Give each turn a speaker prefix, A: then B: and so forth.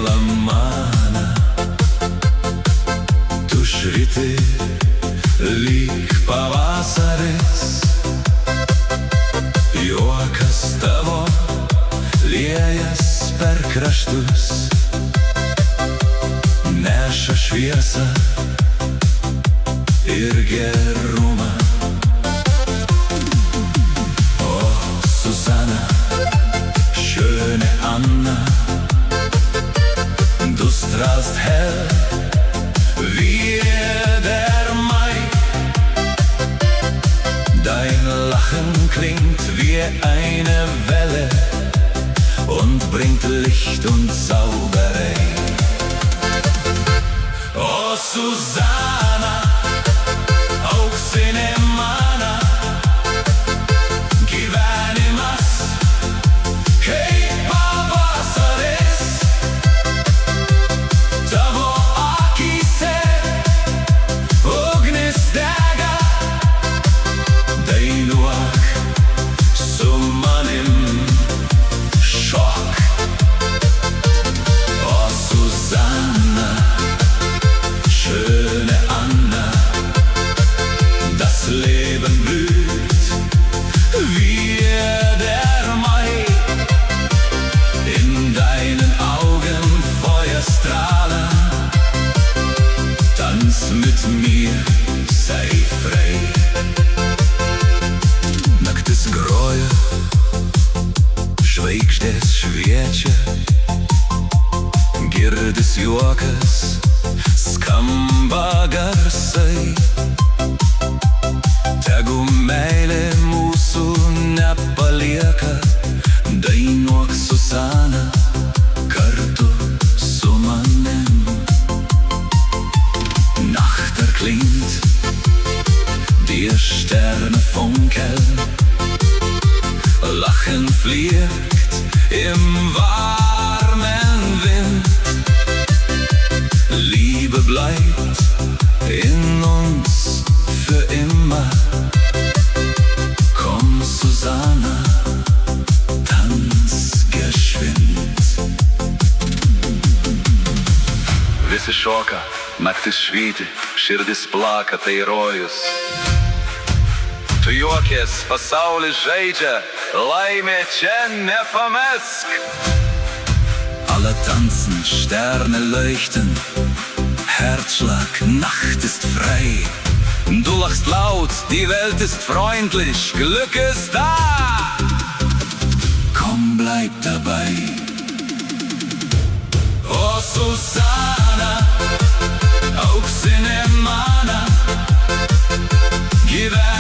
A: miela mana, tu švyti lyg pavasaris, juokas tavo liejas per kraštus, neša šviesą ir gerumą. O Susana, schöne Anna, du strahlst hell wie der Mai. Dein Lachen klingt wie eine Welle und bringt Licht und Zauberei. O Susana, auksine mana, gyvenimas kaip pavasaris, tavo akyse ugnis dega, dainuok su manim, šok. O Susana, schöne Anna, das Leben blüht wie der Mai. In deinen Augen Feuerstrahlen, tanz mit mir, sei frei. Naktis groja, žvaigždės šviečia, girdis juokas, skamba garsai. Tegu meilė mūsų nepalieka, dainuok Susana kartu su manim. Nacht erklingt, die Sterne funkeln, Lachen fliegt im warmen Wind. Liebe bleibt in uns für immer. Komm Susana, tanz geschwind. Visi šoka, naktis švyti, širdis plaka, tai rojus. Tu juokies, pasaulis žaidžia, laimė čia nepamesk. Alle tanzen, Sterne leuchten, Herzschlag, Nacht ist frei. Du lachst laut, die Welt ist freundlich, Glück ist da. Komm, bleib dabei. O Susana, auksine mana, gyvenimas